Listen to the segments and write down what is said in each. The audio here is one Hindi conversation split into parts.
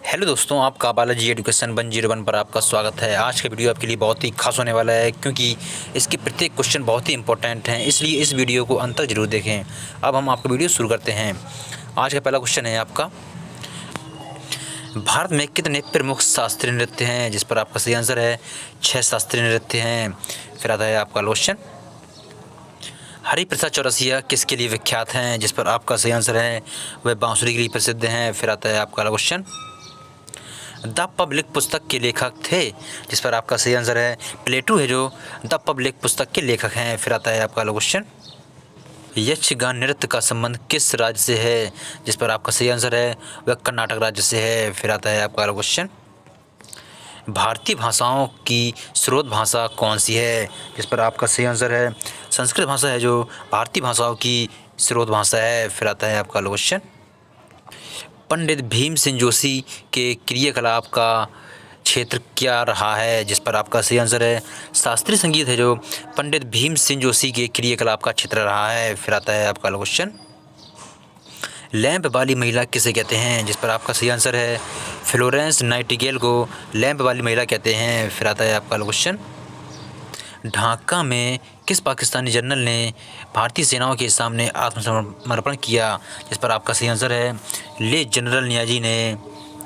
हेलो दोस्तों, आपका बालाजी एजुकेशन 101 पर आपका स्वागत है। आज का वीडियो आपके लिए बहुत ही खास होने वाला है क्योंकि इसके प्रत्येक क्वेश्चन बहुत ही इंपॉर्टेंट हैं, इसलिए इस वीडियो को अंत तक जरूर देखें। अब हम आपका वीडियो शुरू करते हैं। आज का पहला क्वेश्चन है आपका, भारत में कितने प्रमुख शास्त्रीय नृत्य हैं? जिस पर आपका सही आंसर है 6 शास्त्रीय नृत्य हैं। फिर आता है आपका क्वेश्चन, हरिप्रसाद चौरसिया किसके लिए विख्यात हैं? जिस पर आपका सही आंसर है वह बांसुरी के लिए प्रसिद्ध हैं। फिर आता है आपका क्वेश्चन, द पब्लिक पुस्तक के लेखक थे? जिस पर आपका सही आंसर है प्लेटू है जो द पब्लिक पुस्तक के लेखक हैं। फिर आता है आपका क्वेश्चन, यक्षगान नृत्य का संबंध किस राज्य से है? जिस पर आपका सही आंसर है वह कर्नाटक राज्य से है। फिर आता है आपका क्वेश्चन, भारतीय भाषाओं की स्रोत भाषा कौन सी है? जिस पर आपका सही आंसर है संस्कृत भाषा है जो भारतीय भाषाओं की स्रोत भाषा है। फिर आता है आपका क्वेश्चन, पंडित भीमसेन जोशी के क्रियाकलाप का क्षेत्र क्या रहा है? जिस पर आपका सही आंसर है शास्त्रीय संगीत है जो पंडित भीमसेन जोशी के क्रियाकलाप का क्षेत्र रहा है। फिर आता है आपका क्वेश्चन, लैंप वाली महिला किसे कहते हैं? जिस पर आपका सही आंसर है फ्लोरेंस नाइटिंगेल को लैंप वाली महिला कहते हैं। फिर आता है आपका क्वेश्चन, ढाका में किस पाकिस्तानी जनरल ने भारतीय सेनाओं के सामने आत्मसमर्पण किया? जिस पर आपका सही आंसर है ले जनरल नियाजी ने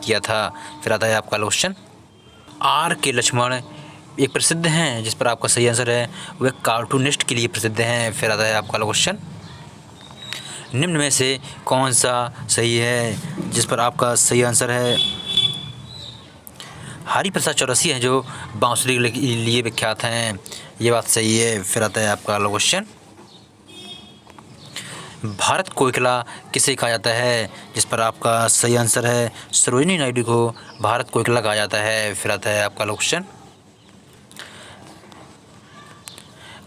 किया था। फिर आता है आपका क्वेश्चन, आर के लक्ष्मण एक प्रसिद्ध हैं? जिस पर आपका सही आंसर है वह कार्टूनिस्ट के लिए प्रसिद्ध हैं। फिर आता है आपका क्वेश्चन, निम्न में से कौन सा सही है? जिस पर आपका सही आंसर है हरिप्रसाद चौरसिया हैं जो बांसुरी के लिए विख्यात हैं। ये बात सही है। फिर आता है आपका क्वेश्चन, भारत कोकिला किसे कहा जाता है? जिस पर आपका सही आंसर है सरोजिनी नायडू को भारत कोकिला कहा जाता है। फिर आता है आपका क्वेश्चन,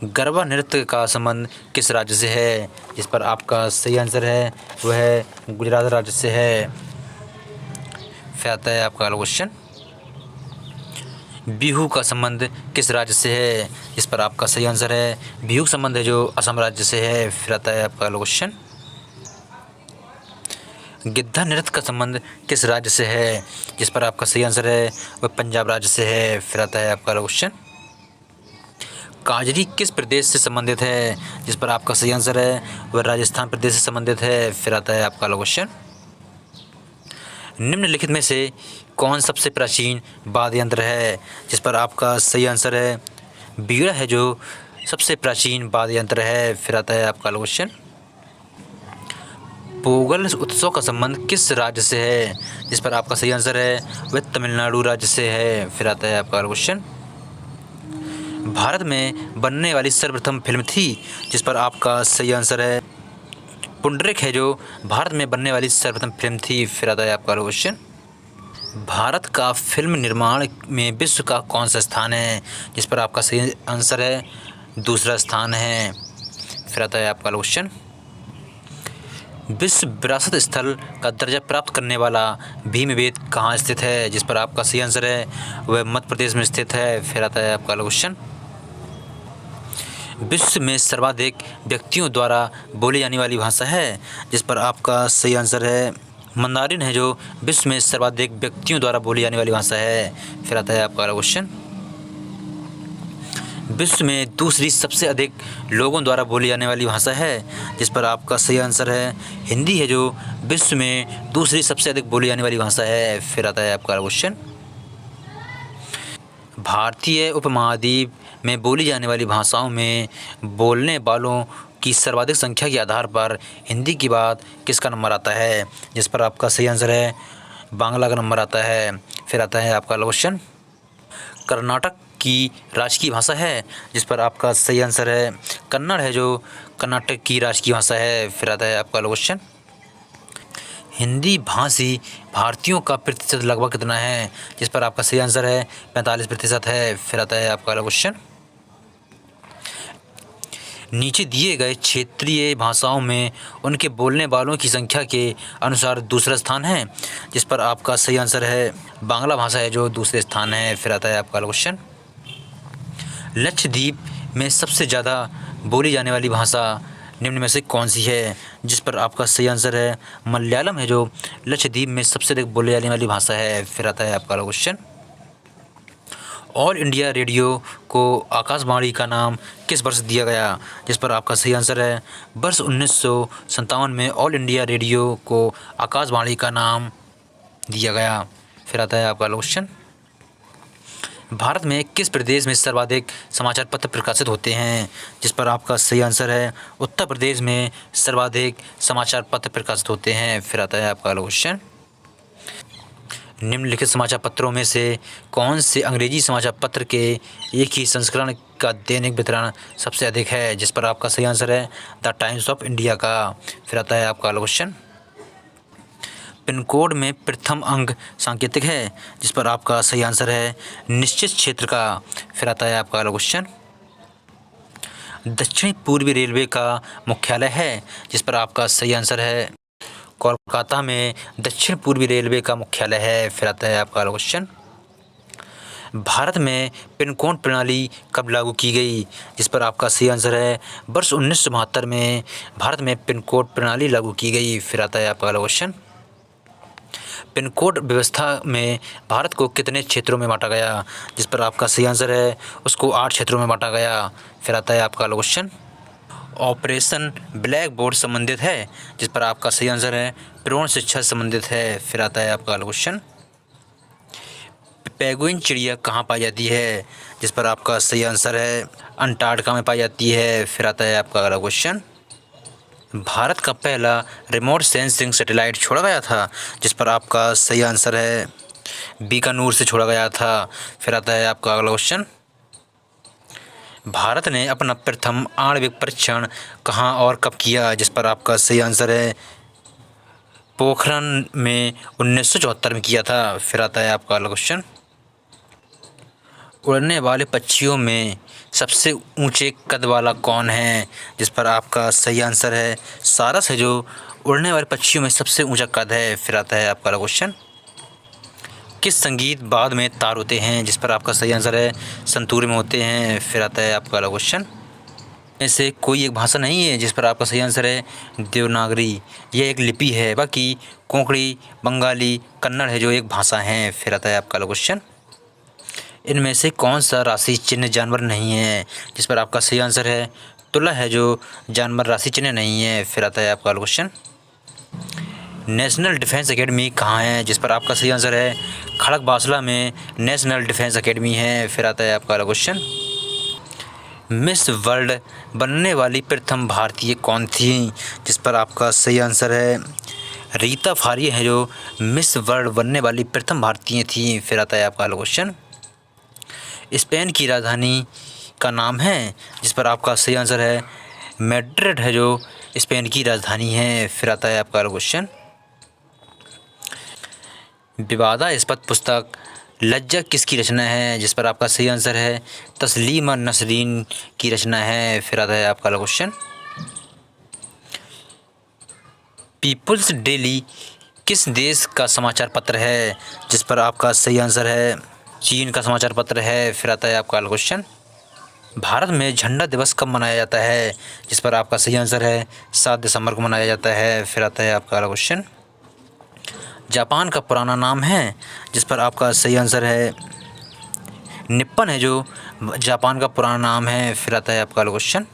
गरबा नृत्य का संबंध किस राज्य से है? जिस पर आपका सही आंसर है वह गुजरात राज्य से है। फिर आता है आपका क्वेश्चन, बिहू का संबंध किस राज्य से है? जिस पर आपका सही आंसर है बिहू का संबंध है जो असम राज्य से है। फिर आता है आपका क्वेश्चन, गिद्धा नृत्य का संबंध किस राज्य से है? जिस पर आपका सही आंसर है वह पंजाब राज्य से है। फिर आता है आपका क्वेश्चन, काजरी किस प्रदेश से संबंधित है? जिस पर आपका सही आंसर है वह राजस्थान प्रदेश से संबंधित है। फिर आता है आपका क्वेश्चन, निम्नलिखित में से कौन सबसे प्राचीन वाद्य यंत्र है? जिस पर आपका सही आंसर है बीड़ा है जो सबसे प्राचीन वाद्य यंत्र है। फिर आता है आपका क्वेश्चन, पोगल उत्सव का संबंध किस राज्य से है? जिस पर आपका सही आंसर है वह तमिलनाडु राज्य से है। फिर आता है आपका क्वेश्चन, भारत में बनने वाली सर्वप्रथम फिल्म थी? जिस पर आपका सही आंसर है पुंडरीक है जो भारत में बनने वाली सर्वप्रथम फिल्म थी। फिर आता है आपका क्वेश्चन, भारत का फिल्म निर्माण में विश्व का कौन सा स्थान है? जिस पर आपका सही आंसर है दूसरा स्थान है। फिर आता है आपका क्वेश्चन, विश्व विरासत स्थल का दर्जा प्राप्त करने वाला भीमबेटका कहाँ स्थित है? जिस पर आपका सही आंसर है वह मध्य प्रदेश में स्थित है। फिर आता है आपका क्वेश्चन, विश्व में सर्वाधिक व्यक्तियों द्वारा बोली जाने वाली भाषा है? जिस पर आपका सही आंसर है मंदारिन है जो विश्व में सर्वाधिक व्यक्तियों द्वारा बोली जाने वाली भाषा है। फिर आता है आपका क्वेश्चन, विश्व में दूसरी सबसे अधिक लोगों द्वारा बोली जाने वाली भाषा है? जिस पर आपका सही आंसर है हिंदी है जो विश्व में दूसरी सबसे अधिक बोली जाने वाली भाषा है। फिर आता है आपका क्वेश्चन, भारतीय उपमहाद्वीप में बोली जाने वाली भाषाओं में बोलने वालों की सर्वाधिक संख्या के आधार पर हिंदी के बाद किसका नंबर आता है? जिस पर आपका सही आंसर है बांग्ला का नंबर आता है। फिर आता है आपका क्वेश्चन, कर्नाटक की राजकीय भाषा है? जिस पर आपका सही आंसर है कन्नड़ है जो कर्नाटक की राजकीय भाषा है। फिर आता है आपका क्वेश्चन, हिंदी भाषी भारतीयों का प्रतिशत लगभग कितना है? जिस पर आपका सही आंसर है 45% है। फिर आता है आपका क्वेश्चन, नीचे दिए गए क्षेत्रीय भाषाओं में उनके बोलने वालों की संख्या के अनुसार दूसरा स्थान है? जिस पर आपका सही आंसर है बांग्ला भाषा है जो दूसरे स्थान है। फिर आता है आपका क्वेश्चन, लक्षद्वीप में सबसे ज़्यादा बोली जाने वाली भाषा निम्न में से कौन सी है? जिस पर आपका सही आंसर है मलयालम है, जो लक्षद्वीप में सबसे अधिक बोले जाने वाली भाषा है। फिर आता है आपका अगला क्वेश्चन, ऑल इंडिया रेडियो को आकाशवाणी का नाम किस वर्ष दिया गया? जिस पर आपका सही आंसर है वर्ष 1957 में ऑल इंडिया रेडियो को आकाशवाणी का नाम दिया गया। फिर आता है आपका अगला क्वेश्चन, भारत में किस प्रदेश में सर्वाधिक समाचार पत्र प्रकाशित होते हैं? जिस पर आपका सही आंसर है उत्तर प्रदेश में सर्वाधिक समाचार पत्र प्रकाशित होते हैं। फिर आता है आपका अगला क्वेश्चन, निम्नलिखित समाचार पत्रों में से कौन से अंग्रेजी समाचार पत्र के एक ही संस्करण का दैनिक वितरण सबसे अधिक है? जिस पर आपका सही आंसर है द टाइम्स ऑफ इंडिया का। फिर आता है आपका अगला क्वेश्चन, पिन कोड में प्रथम अंक सांकेतिक है? जिस पर आपका सही आंसर है निश्चित क्षेत्र का। फिर आता है आपका अगला क्वेश्चन, दक्षिणी पूर्वी रेलवे का मुख्यालय है? जिस पर आपका सही आंसर है कोलकाता में दक्षिण पूर्वी रेलवे का मुख्यालय है। फिर आता है आपका अगला क्वेश्चन, भारत में पिन कोड प्रणाली कब लागू की गई? जिस पर आपका सही आंसर है वर्ष 1972 में भारत में पिन कोड प्रणाली लागू की गई। फिर आता है आपका अगला क्वेश्चन, पिन कोड व्यवस्था में भारत को कितने क्षेत्रों में बांटा गया? जिस पर आपका सही आंसर है उसको 8 क्षेत्रों में बांटा गया। फिर आता है आपका अगला क्वेश्चन, ऑपरेशन ब्लैक बोर्ड संबंधित है? जिस पर आपका सही आंसर है प्रौढ़ शिक्षा संबंधित है। फिर आता है आपका अगला क्वेश्चन, पेंगुइन चिड़िया कहाँ पाई जाती है? जिस पर आपका सही आंसर है अंटार्कटिका में पाई जाती है। फिर आता है आपका अगला क्वेश्चन, भारत का पहला रिमोट सेंसिंग सैटेलाइट छोड़ा गया था? जिस पर आपका सही आंसर है बीकानेर से छोड़ा गया था। फिर आता है आपका अगला क्वेश्चन, भारत ने अपना प्रथम आणविक परीक्षण कहाँ और कब किया? जिस पर आपका सही आंसर है पोखरण में 1974 में किया था। फिर आता है आपका अगला क्वेश्चन, उड़ने वाले पक्षियों में सबसे ऊंचे कद वाला कौन है? जिस पर आपका सही आंसर है सारस है, जो उड़ने वाले पक्षियों में सबसे ऊंचा कद है। फिर आता है आपका अगला क्वेश्चन, किस संगीत बाद में तार होते हैं? जिस पर आपका सही आंसर है संतूर में होते हैं। फिर आता है आपका अगला क्वेश्चन, ऐसे कोई एक भाषा नहीं है? जिस पर आपका सही आंसर है देवनागरी, यह एक लिपि है। बाकी कोंकणी, बंगाली, कन्नड़ है जो एक भाषा है। फिर आता है आपका अगला क्वेश्चन, इनमें से कौन सा राशि चिन्ह जानवर नहीं है? जिस पर आपका सही आंसर है तुला है, जो जानवर राशि चिन्ह नहीं है। फिर आता है आपका अगला क्वेश्चन, नेशनल डिफेंस एकेडमी कहाँ है? जिस पर आपका सही आंसर है खड़गवासला में नेशनल डिफेंस एकेडमी है। फिर आता है आपका अगला क्वेश्चन, मिस वर्ल्ड बनने वाली प्रथम भारतीय कौन थी? जिस पर आपका सही आंसर है रीता फारिया है, जो मिस वर्ल्ड बनने वाली प्रथम भारतीय थी। फिर आता है आपका अगला क्वेश्चन, स्पेन की राजधानी का नाम है? जिस पर आपका सही आंसर है मैड्रिड है, जो स्पेन की राजधानी है। फिर आता है आपका अगला क्वेश्चन, विवादास्पद पुस्तक लज्जा किसकी रचना है? जिस पर आपका सही आंसर है तस्लीमा नसरीन की रचना है। फिर आता है आपका अगला क्वेश्चन, पीपुल्स डेली किस देश का समाचार पत्र है? जिस पर आपका सही आंसर है चीन का समाचार पत्र है। फिर आता है आपका अगला क्वेश्चन, भारत में झंडा दिवस कब मनाया जाता है? जिस पर आपका सही आंसर है 7 दिसंबर को मनाया जाता है। फिर आता है आपका अगला क्वेश्चन, जापान का पुराना नाम है? जिस पर आपका सही आंसर है निप्पन है, जो जापान का पुराना नाम है। फिर आता है आपका अगला क्वेश्चन,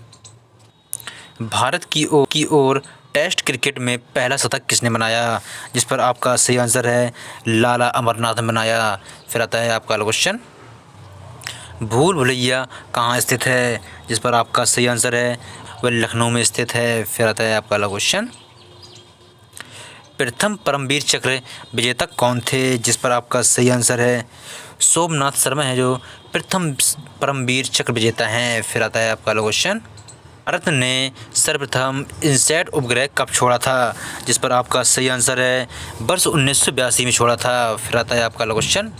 भारत की ओर टेस्ट क्रिकेट में पहला शतक किसने बनाया? जिस पर आपका सही आंसर है लाला अमरनाथ ने बनाया। फिर आता है आपका अगला क्वेश्चन, भूल भुलैया कहाँ स्थित है? जिस पर आपका सही आंसर है वह लखनऊ में स्थित है। फिर आता है आपका अगला क्वेश्चन, प्रथम परमवीर चक्र विजेता कौन थे? जिस पर आपका सही आंसर है सोमनाथ शर्मा है, जो प्रथम परमवीर चक्र विजेता हैं। फिर आता है आपका अगला क्वेश्चन, भारत ने सर्वप्रथम इनसैट उपग्रह कब छोड़ा था? जिस पर आपका सही आंसर है वर्ष 1982 में छोड़ा था। फिर आता है आपका अगला क्वेश्चन,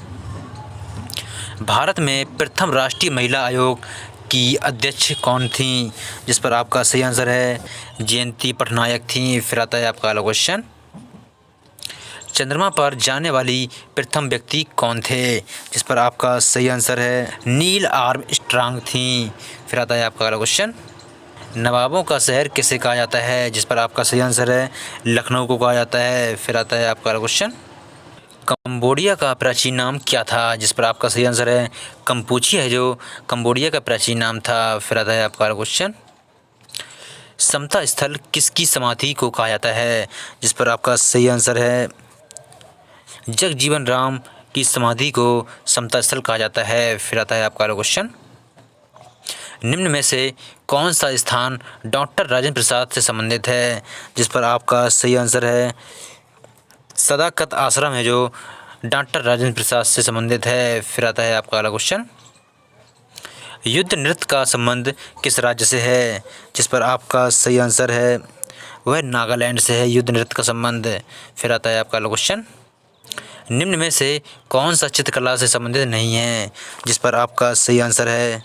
भारत में प्रथम राष्ट्रीय महिला आयोग की अध्यक्ष कौन थी? जिस पर आपका सही आंसर है जयंती पटनायक थी। फिर आता है आपका अगला क्वेश्चन, चंद्रमा पर जाने वाली प्रथम व्यक्ति कौन थे? जिस पर आपका सही आंसर है नील आर्मस्ट्रांग थी। फिर आता है आपका अगला क्वेश्चन, नवाबों का शहर किसे कहा जाता है, जिस पर आपका सही आंसर है लखनऊ को कहा जाता है। फिर आता है आपका क्वेश्चन, कंबोडिया का प्राचीन नाम क्या था, जिस पर आपका सही आंसर है कंपूची है जो कंबोडिया का प्राचीन नाम था। फिर आता है आपका क्वेश्चन, समता स्थल किसकी समाधि को कहा जाता है, जिस पर आपका सही आंसर है जगजीवन राम की समाधि को समता स्थल कहा जाता है। फिर आता है आपका क्वेश्चन, निम्न में से कौन सा स्थान डॉक्टर राजेंद्र प्रसाद से संबंधित है, जिस पर आपका सही आंसर है सदाकत आश्रम है जो डॉक्टर राजेंद्र प्रसाद से संबंधित है। फिर आता है आपका अगला क्वेश्चन, युद्ध नृत्य का संबंध किस राज्य से है, जिस पर आपका सही आंसर है वह नागालैंड से है युद्ध नृत्य का संबंध। फिर आता है आपका अगला क्वेश्चन, निम्न में से कौन सा चित्रकला से संबंधित नहीं है, जिस पर आपका सही आंसर है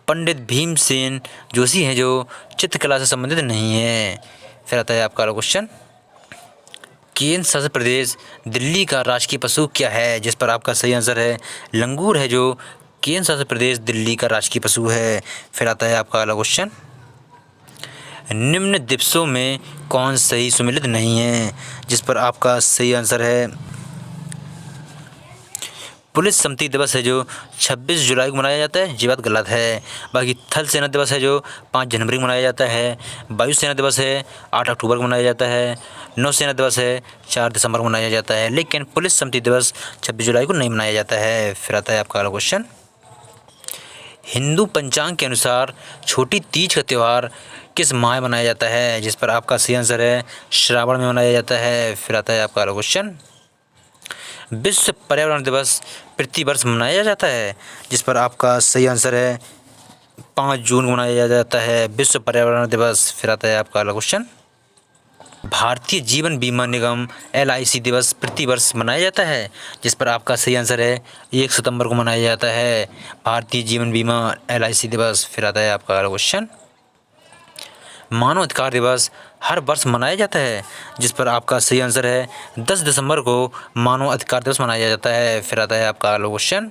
पंडित भीमसेन जोशी हैं जो चित्रकला से संबंधित नहीं है। फिर आता है आपका अगला क्वेश्चन, केंद्र शासित प्रदेश दिल्ली का राजकीय पशु क्या है, जिस पर आपका सही आंसर है लंगूर है जो केंद्र शासित प्रदेश दिल्ली का राजकीय पशु है। फिर आता है आपका अगला क्वेश्चन, निम्न दिवसों में कौन सही सुमेलित नहीं है, जिस पर आपका सही आंसर है पुलिस स्मृति दिवस है जो 26 जुलाई को मनाया जाता है। ये बात गलत है। बाकी थल सेना दिवस है जो 5 जनवरी को मनाया जाता है। वायुसेना दिवस है 8 अक्टूबर को मनाया जाता है। नौसेना दिवस है 4 दिसंबर को मनाया जाता है। लेकिन पुलिस स्मृति दिवस 26 जुलाई को नहीं मनाया जाता है। फिर आता है आपका अगला क्वेश्चन, हिंदू पंचांग के अनुसार छोटी तीज का त्यौहार किस माह में मनाया जाता है, जिस पर आपका सही आंसर है श्रावण में मनाया जाता है। फिर आता है आपका अगला क्वेश्चन, विश्व पर्यावरण दिवस प्रतिवर्ष मनाया जाता है, जिस पर आपका सही आंसर है 5 जून को मनाया जाता है विश्व पर्यावरण दिवस। फिर आता है आपका अगला क्वेश्चन, भारतीय जीवन बीमा निगम LIC दिवस प्रतिवर्ष मनाया जाता है, जिस पर आपका सही आंसर है 1 सितंबर को मनाया जाता है भारतीय जीवन बीमा LIC दिवस। फिर आता है आपका अगला क्वेश्चन, मानव अधिकार दिवस हर वर्ष मनाया जाता है, जिस पर आपका सही आंसर है 10 दिसंबर को मानव अधिकार दिवस मनाया जाता है। फिर आता है आपका अगला क्वेश्चन,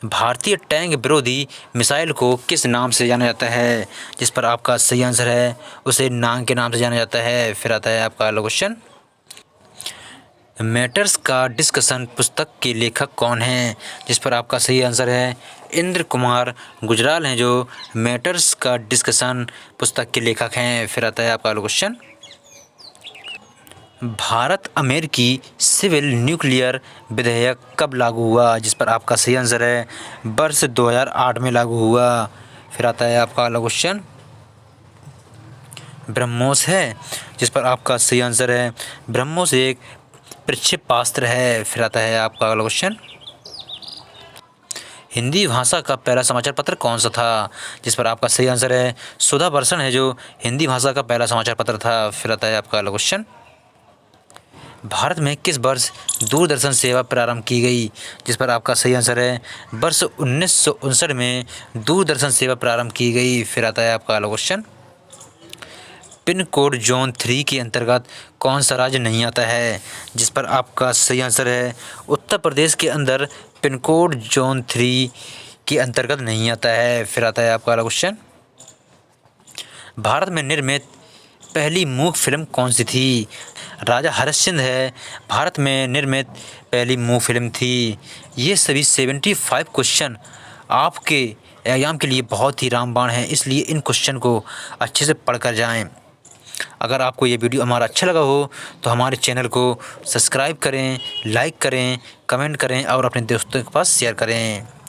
भारतीय टैंक विरोधी मिसाइल को किस नाम से जाना जाता है, जिस पर आपका सही आंसर है उसे नांग के नाम से जाना जाता है। फिर आता है आपका अगला क्वेश्चन, मैटर्स का डिस्कशन पुस्तक के लेखक कौन हैं, जिस पर आपका सही आंसर है इंद्र कुमार गुजराल हैं जो मैटर्स का डिस्कशन पुस्तक के लेखक हैं। फिर आता है आपका अगला क्वेश्चन, भारत अमेरिकी सिविल न्यूक्लियर विधेयक कब लागू हुआ, जिस पर आपका सही आंसर है वर्ष 2008 में लागू हुआ। फिर आता है आपका अगला क्वेश्चन, ब्रह्मोस है, जिस पर आपका सही आंसर है ब्रह्मोस एक प्रक्षेपास्त्र है। फिर आता है आपका अगला क्वेश्चन, हिंदी भाषा का पहला समाचार पत्र कौन सा था, जिस पर आपका सही आंसर है सुधा वर्षन है जो हिंदी भाषा का पहला समाचार पत्र था। फिर आता है आपका अगला क्वेश्चन, भारत में किस वर्ष दूरदर्शन सेवा प्रारंभ की गई, जिस पर आपका सही आंसर है वर्ष 1959 में दूरदर्शन सेवा प्रारंभ की गई। फिर आता है आपका अगला क्वेश्चन, पिन कोड जोन 3 के अंतर्गत कौन सा राज्य नहीं आता है, जिस पर आपका सही आंसर है उत्तर प्रदेश के अंदर पिन कोड जोन 3 के अंतर्गत नहीं आता है। फिर आता है आपका अगला क्वेश्चन, भारत में निर्मित पहली मूक फिल्म कौन सी थी, राजा हरिश्चंद्र है भारत में निर्मित पहली मूक फिल्म थी। ये सभी 75 क्वेश्चन आपके एग्जाम के लिए बहुत ही रामबाण हैं, इसलिए इन क्वेश्चन को अच्छे से पढ़कर जाएं। अगर आपको ये वीडियो हमारा अच्छा लगा हो तो हमारे चैनल को सब्सक्राइब करें, लाइक करें, कमेंट करें और अपने दोस्तों के पास शेयर करें।